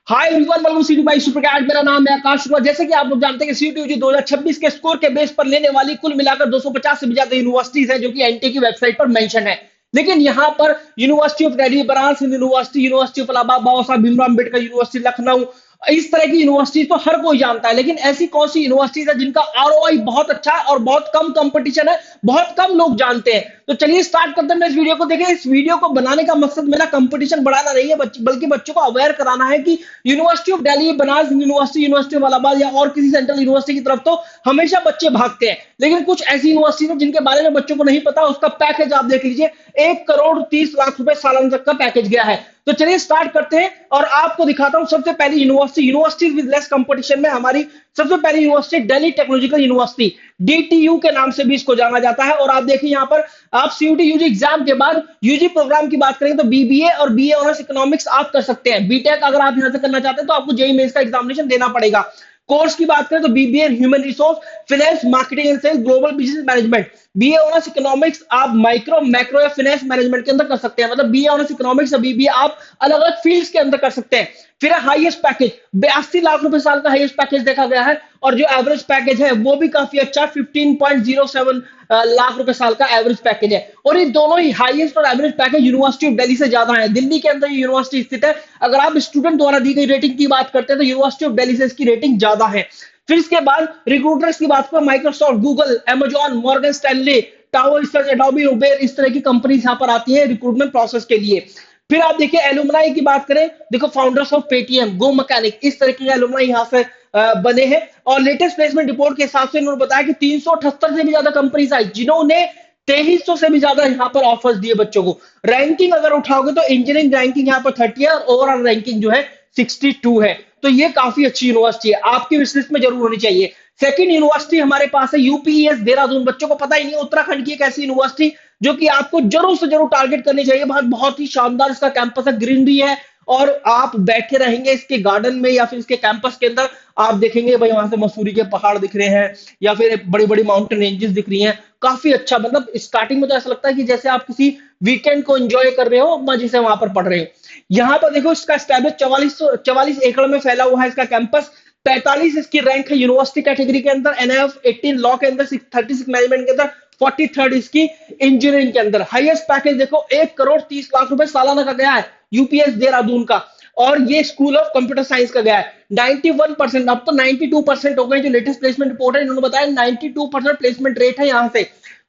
Hi everyone, welcome सीटी by सुपरकैट। मेरा नाम है आकाश शुक्ला। जैसे कि आप लोग जानते हैं कि सीटीयूजी 2026 के स्कोर के बेस पर लेने वाली कुल मिलाकर 250 से भी ज्यादा यूनिवर्सिटीज हैं, जो कि एनटी की वेबसाइट पर मेंशन है। लेकिन यहाँ पर university of Delhi, Banaras Hindu university, university of Allahabad, Baba Saheb Bhimrao Ambedkar university Lucknow, इस तरह की यूनिवर्सिटी तो हर कोई जानता है। लेकिन ऐसी कौन सी यूनिवर्सिटीज है जिनका आरओआई बहुत अच्छा है और बहुत कम कंपटीशन है, बहुत कम लोग जानते हैं? तो चलिए स्टार्ट करते हैं इस वीडियो को। देखें, इस वीडियो को बनाने का मकसद मेरा कंपटीशन बढ़ाना नहीं है, बल्कि बच्चों को अवेयर कराना है कि university of Delhi, Banaras university, university of Allahabad या और किसी सेंट्रल यूनिवर्सिटी की तरफ तो हमेशा बच्चे भागते हैं, लेकिन कुछ ऐसी यूनिवर्सिटी है जिनके बारे में बच्चों को नहीं पता। उसका पैकेज आप देख लीजिए, 1 करोड़ 30 लाख रुपए सालाना तक का पैकेज गया है। तो चलिए स्टार्ट करते हैं और आपको दिखाता हूं सबसे पहली यूनिवर्सिटी विद लेस कंपटीशन में हमारी सबसे पहली university Delhi technological university, DTU के नाम से भी इसको जाना जाता है। और आप देखिए यहाँ पर, आप सीयूटी यूजी एग्जाम के बाद यूजी प्रोग्राम की बात करें तो बीबीए और बीए ऑनर्स इकोनॉमिक्स आप कर सकते हैं। बीटेक अगर आप यहां से करना चाहते हैं तो आपको जेईई मेंस का एग्जामिनेशन देना पड़ेगा। कोर्स की बात करें तो BBA human resource, finance, marketing and sales, global business management. BA honours economics आप माइक्रो, मैक्रो या फाइनेंस मैनेजमेंट के अंदर कर सकते हैं। मतलब बीए ऑनर्स इकोनॉमिक्स या बीबीए आप अलग अलग फील्ड्स के अंदर कर सकते हैं। फिर हाईएस्ट पैकेज 82 लाख रुपए साल का हाईएस्ट पैकेज देखा गया है, और जो एवरेज पैकेज है वो भी काफी अच्छा, 15.07 लाख रुपए साल का एवरेज पैकेज है। और ये दोनों ही हाईएस्ट और average package university of Delhi से ज्यादा है। दिल्ली के अंदर ये यूनिवर्सिटी स्थित है। अगर आप स्टूडेंट द्वारा दी गई रेटिंग की बात करते हैं तो यूनिवर्सिटी ऑफ दिल्ली से इसकी रेटिंग ज्यादा है। फिर इसके बाद रिक्रूटर्स की बात करें, Microsoft, Google, Amazon, Morgan Stanley, tower research, Adobe, Uber, इस तरह की कंपनीज यहाँ पर आती है रिक्रूटमेंट प्रोसेस के लिए। फिर आप देखिए एलुमनाई की बात करें, देखो founders of Paytm, go mechanic, इस तरह के एलुमनाई यहाँ से बने हैं। और लेटेस्ट प्लेसमेंट रिपोर्ट के हिसाब से इन्होंने बताया कि 378 से भी ज्यादा कंपनीज आई जिन्होंने 2300 से भी ज्यादा यहाँ पर ऑफर्स दिए बच्चों को। रैंकिंग अगर उठाओगे तो इंजीनियरिंग रैंकिंग यहाँ पर 30 है और ओवरऑल रैंकिंग जो है 62 है। तो ये काफी अच्छी यूनिवर्सिटी है, आपकी विश लिस्ट में जरूर होनी चाहिए। सेकंड यूनिवर्सिटी हमारे पास है यूपीईएस देहरादून। बच्चों को पता ही नहीं, उत्तराखंड की एक ऐसी यूनिवर्सिटी जो कि आपको जरूर से जरूर टारगेट करनी चाहिए। बहुत बहुत ही शानदार इसका कैंपस है, ग्रीनरी है, और आप बैठे रहेंगे इसके गार्डन में या फिर इसके कैंपस के अंदर, आप देखेंगे भाई वहां से मसूरी के पहाड़ दिख रहे हैं या फिर बड़ी बड़ी माउंटेन रेंजेस दिख रही हैं। काफी अच्छा, मतलब स्टार्टिंग में तो ऐसा लगता है कि जैसे आप किसी वीकेंड को एंजॉय कर रहे हो, मजे से वहां पर पढ़ रहे हो। यहाँ पर देखो इसका स्टैब्लिश 44 एकड़ में फैला हुआ है इसका कैंपस। 45 इसकी रैंक है यूनिवर्सिटी कैटेगरी के अंदर, एनआईएफ 18 लॉ के अंदर, 36 मैनेजमेंट के अंदर, 43rd इसकी इंजीनियरिंग के अंदर। हाईएस्ट पैकेज देखो 1 करोड़ 30 लाख रुपए सालाना का गया है यूपीएस देहरादून का। और ये स्कूल ऑफ कंप्यूटर साइंस का गया है। 91%, अब तो 92% हो गए। जो लेटेस्ट प्लेसमेंट रिपोर्ट है इन्होंने बताया 92% प्लेसमेंट रेट है यहाँ से।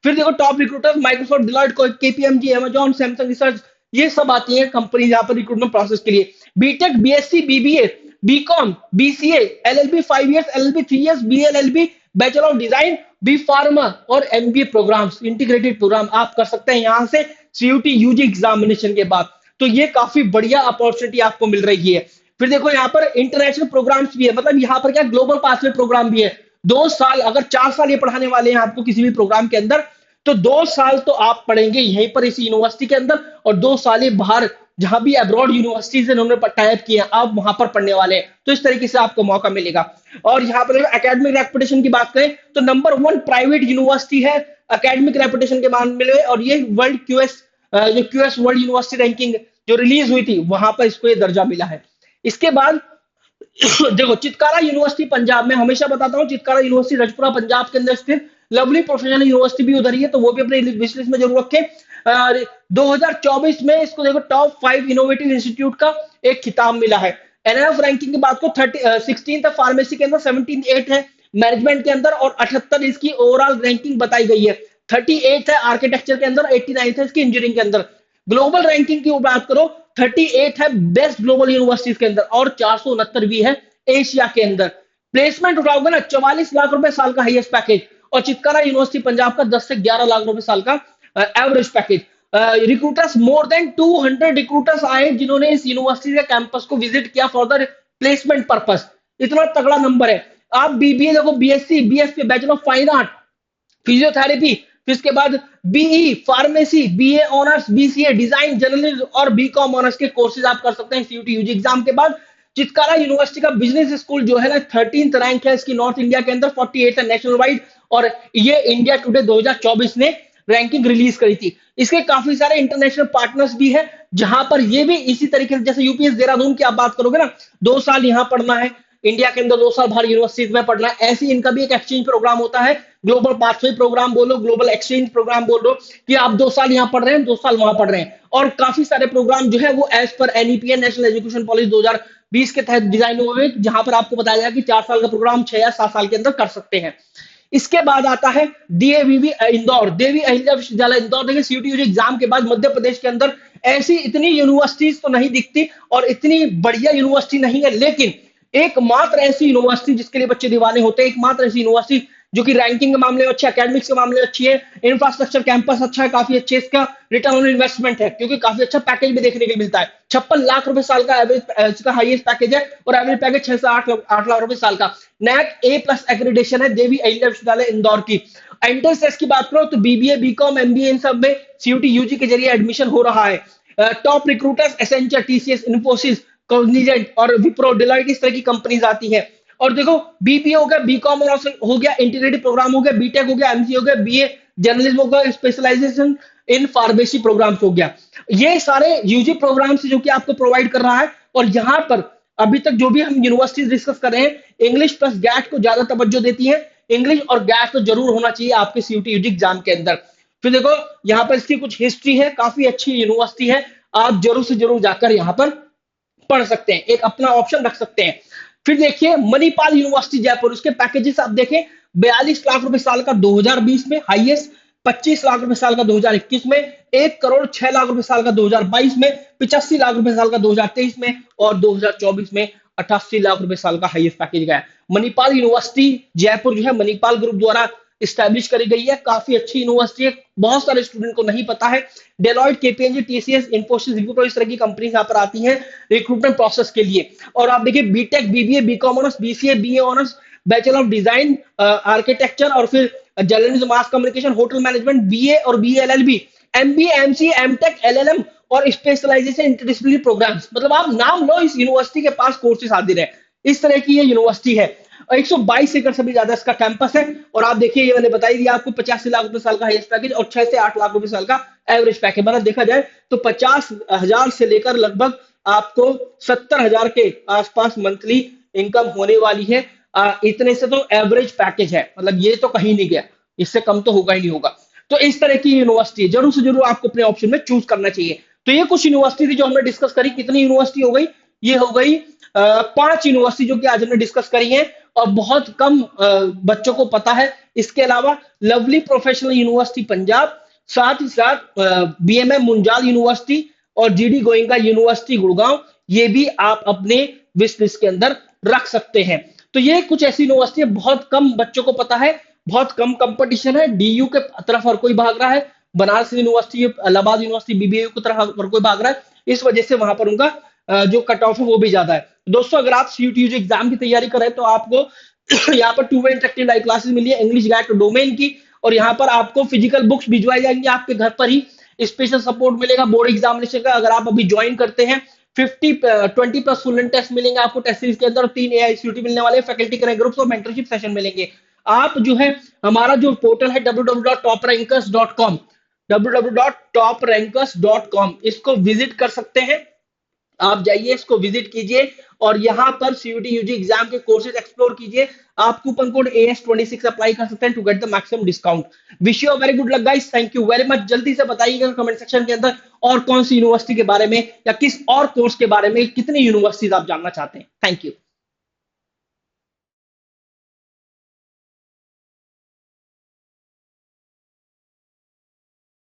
फिर देखो top recruiters Microsoft, Deloitte, KPMG, Amazon, Samsung research, ये सब आती है कंपनी यहाँ पर रिक्रूटमेंट प्रोसेस के लिए। BTech, BSc, BBA, BCom, BCA, LLB 5 years, LLB 3 years, BLLB, bachelor of design, B pharma और एमबीए प्रोग्राम्स, इंटीग्रेटेड प्रोग्राम आप कर सकते हैं यहाँ से सीयूटी यूजी एग्जामिनेशन के बाद। तो ये काफी बढ़िया अपॉर्चुनिटी आपको मिल रही है। फिर देखो यहाँ पर इंटरनेशनल प्रोग्राम्स भी है, मतलब यहाँ पर क्या ग्लोबल पाथवे प्रोग्राम भी है। 2 साल, अगर 4 साल ये पढ़ाने वाले हैं आपको किसी भी प्रोग्राम के अंदर, तो 2 साल तो आप पढ़ेंगे यहीं पर इसी यूनिवर्सिटी के अंदर, और 2 साल ये बाहर जहां भी अब्रॉड यूनिवर्सिटीज उन्होंने टाइप किए आप वहां पर पढ़ने वाले हैं। तो इस तरीके से आपको मौका मिलेगा। और यहाँ पर एकेडमिक रेपुटेशन की बात करें तो नंबर 1 प्राइवेट यूनिवर्सिटी है एकेडमिक रेपुटेशन के मामले में। और ये वर्ल्ड क्यूएस, जो क्यूएस वर्ल्ड यूनिवर्सिटी रैंकिंग जो रिलीज हुई थी वहां पर इसको ये दर्जा मिला है। इसके बाद देखो चितकारा यूनिवर्सिटी पंजाब में, हमेशा बताता हूँ चितकारा यूनिवर्सिटी रजपुरा पंजाब के अंदर स्थित, लवली प्रोफेशनल यूनिवर्सिटी भी उधर ही है, तो वो भी अपने विश लिस्ट में जरूर रखें। 2024 में इसको देखो टॉप 5 इनोवेटिव इंस्टीट्यूट का एक खिताब मिला है। एनएफ रैंकिंग की बात को 16 फार्मेसी के अंदर, 17 है मैनेजमेंट के अंदर, और 78 इसकी ओवरऑल रैंकिंग बताई गई है। 38 है आर्किटेक्चर के अंदर, 89 है इसकी इंजीनियरिंग के अंदर। ग्लोबल रैंकिंग की बात करो 38 है बेस्ट ग्लोबल यूनिवर्सिटीज के अंदर, और 469 भी है एशिया के अंदर। प्लेसमेंट उठाओगे ना 44 लाख रुपए साल का हाईएस्ट पैकेज, और चितकारा यूनिवर्सिटी पंजाब का 10 से 11 लाख रुपए साल का average package. Recruiters, more than 200 recruiters आए जिन्होंने इस यूनिवर्सिटी के कैंपस को विजिट किया फॉर द प्लेसमेंट पर्पस। इतना तगड़ा नंबर है। आप बीबीए देखो, BSc, BFA, bachelor of fine art, physiotherapy, फिर इसके बाद BE, pharmacy, BA honours, BCA, design, journalism और बीकॉम ऑनर्स के कोर्सेज आप कर सकते हैं सीयूटी यूजी एग्जाम के बाद। चितकारा यूनिवर्सिटी का बिजनेस स्कूल जो है ना 13th रैंक है इसकी नॉर्थ इंडिया के अंदर, 48 है नेशनल वाइड, और ये इंडिया टुडे 2024 ने रैंकिंग रिलीज करी थी। इसके काफी सारे इंटरनेशनल पार्टनर्स भी है, जहां पर ये भी इसी तरीके से, जैसे यूपीएस देहरादून की आप बात करोगे ना, 2 साल यहाँ पढ़ना है, इंडिया के अंदर 2 साल बाहर यूनिवर्सिटीज में पढ़ना है, ऐसे इनका भी एक एक्सचेंज प्रोग्राम होता है। ग्लोबल पाथवे प्रोग्राम बोलो, ग्लोबल एक्सचेंज प्रोग्राम बोलो, कि आप 2 साल यहाँ पढ़ रहे हैं, 2 साल वहां पढ़ रहे हैं। और काफी सारे प्रोग्राम जो है वो as per NEP national education policy 2020 के तहत डिजाइन हुए हैं, जहां पर आपको बताया गया कि 4 साल का प्रोग्राम 6 या 7 साल के अंदर कर सकते हैं। इसके बाद आता है डीएवीवी इंदौर, देवी अहिल्या विश्वविद्यालय इंदौर। देखिए सीयूटी एग्जाम के बाद मध्य प्रदेश के अंदर ऐसी इतनी यूनिवर्सिटीज तो नहीं दिखती और इतनी बढ़िया यूनिवर्सिटी नहीं है, लेकिन एकमात्र ऐसी यूनिवर्सिटी जिसके लिए बच्चे दीवाने होते हैं, एकमात्र ऐसी यूनिवर्सिटी जो कि रैंकिंग के मामले में अच्छी है, एकेडमिक्स के मामले में अच्छी है, इंफ्रास्ट्रक्चर कैंपस अच्छा है, काफी अच्छे, इसका रिटर्न ऑन इन्वेस्टमेंट है, क्योंकि काफी अच्छा पैकेज भी देखने के लिए मिलता है। 56 लाख रुपए साल का एवरेज, इसका हाईएस्ट पैकेज है, और एवरेज पैकेज 6 से 8 लाख रुपए साल का। नैक A+ एक्रेडिटेशन है देवी अहिल्या विश्वविद्यालय इंदौर की। एंट्रेंस टेस्ट की बात करो तो बीबीए, बीकॉम, एमबीए इन सब में सीयूटी यूजी के जरिए एडमिशन हो रहा है। Top recruiters Accenture, TCS, Infosys, Cognizant और विप्रो, डिलॉयट, इस तरह की कंपनीज आती है। और देखो बीबीए हो गया, बीकॉम हो गया, इंटीग्रेटेड प्रोग्राम हो गया, बीटेक हो गया, एमसी हो गया, बीए जर्नलिज्म हो गया, स्पेशलाइजेशन इन फार्मेसी प्रोग्राम्स हो गया। ये सारे यूजी प्रोग्राम्स जो कि आपको प्रोवाइड कर रहा है। और यहाँ पर अभी तक जो भी हम यूनिवर्सिटीज डिस्कस कर रहे हैं, इंग्लिश प्लस गैट को ज्यादा तवज्जो देती है। इंग्लिश और गैट तो जरूर होना चाहिए आपके सीयूटी यूजी एग्जाम के अंदर। फिर देखो यहाँ पर इसकी कुछ हिस्ट्री है, काफी अच्छी यूनिवर्सिटी है, आप जरूर से जरूर जाकर यहाँ पर पढ़ सकते हैं, एक अपना ऑप्शन रख सकते हैं। फिर देखिए मणिपाल यूनिवर्सिटी जयपुर, उसके पैकेजेस आप देखें, 42 लाख रुपए साल का 2020 में हाईएस्ट, 25 लाख रुपए साल का 2021 में, 1 करोड़ 6 लाख रुपए साल का 2022 में, 85 लाख रुपए साल का 2023 में, और 2024 में 88 लाख रुपए साल का हाईएस्ट पैकेज गया। मणिपाल यूनिवर्सिटी जयपुर जो है मणिपाल ग्रुप द्वारा स्टैब्लिश करी गई है, काफी अच्छी यूनिवर्सिटी है, बहुत सारे स्टूडेंट को नहीं पता है। Deloitte, KPMG, TCS, Infosys, Wipro, इस तरह की कंपनी यहाँ पर आती हैं रिक्रूटमेंट प्रोसेस के लिए। और आप देखिए B Tech, BBA, B Com honours, BCA, BA honours, bachelor of design architecture, और फिर journalism, mass communication, hotel management, BA और BA LLB, MBA, MCA, M Tech, LLM और स्पेशलाइजेशन इंटरडिसिप्लिनरी प्रोग्राम्स। मतलब आप नाम लो, इस यूनिवर्सिटी के पास कोर्सेज हाजिर है। इस तरह की ये यूनिवर्सिटी है, और 122 एकड़ से भी ज्यादा इसका कैंपस है। और आप देखिए ये मैंने बताई दिया आपको, 85 लाख रुपए साल का हाईएस्ट पैकेज और 6 से 8 लाख रुपए साल का एवरेज पैकेज। मतलब देखा जाए तो 50,000 से लेकर लगभग आपको 70,000 के आसपास मंथली इनकम होने वाली है। इतने से तो एवरेज पैकेज है, मतलब ये तो कहीं नहीं गया, इससे कम तो होगा ही नहीं होगा। तो इस तरह की यूनिवर्सिटी जरूर से जरूर आपको अपने ऑप्शन में चूज करना चाहिए। तो ये कुछ यूनिवर्सिटी थी जो हमने डिस्कस करी। कितनी यूनिवर्सिटी हो गई? ये हो गई 5 यूनिवर्सिटी जो कि आज हमने डिस्कस करी है, और बहुत कम बच्चों को पता है। इसके अलावा लवली प्रोफेशनल यूनिवर्सिटी पंजाब, साथ ही साथ बीएमएम मुंजाल यूनिवर्सिटी और जीडी गोइंका यूनिवर्सिटी गुड़गांव, ये भी आप अपने विश लिस्ट के अंदर रख सकते हैं। तो ये कुछ ऐसी यूनिवर्सिटी है, बहुत कम बच्चों को पता है, बहुत कम कंपटीशन है। डीयू के तरफ हर कोई भाग रहा है, बनारस यूनिवर्सिटी, इलाहाबाद यूनिवर्सिटी, बीबीयू की तरफ हर कोई भाग रहा है, इस वजह से वहां पर उनका जो कट ऑफ है वो भी ज्यादा है। दोस्तों अगर आप सीयूटी एग्जाम की तैयारी कर रहे हैं तो आपको यहाँ पर 2 वे इंटरेक्टिव लाइव क्लासेस मिली है इंग्लिश गाइड डोमेन की, और यहाँ पर आपको फिजिकल बुक्स भिजवाई जाएंगी आपके घर पर ही। स्पेशल सपोर्ट मिलेगा बोर्ड एग्जामिनेशन का, अगर आप अभी ज्वाइन करते हैं 20+ फुल एंड टेस्ट मिलेंगे आपको टेस्ट सीरीज के अंदर, 3 AI सीयूटी मिलने वाले, फैकल्टी करें ग्रुप्स और मेंटरशिप सेशन मिलेंगे। आप जो है हमारा जो पोर्टल है www.toprankers.com, www.toprankers.com, इसको विजिट कर सकते हैं। आप जाइए, इसको विजिट कीजिए और यहाँ पर सीयूटी यूजी एग्जाम के कोर्सेज एक्सप्लोर कीजिए। आप कूपन कोड AS26 अप्लाई कर सकते हैं to get the maximum discount. Wish you very good luck guys, thank you very much. जल्दी से बताइएगा कमेंट सेक्शन के अंदर और कौन सी यूनिवर्सिटी के बारे में या किस और कोर्स के बारे में, कितनी यूनिवर्सिटीज आप जानना चाहते हैं। Thank you.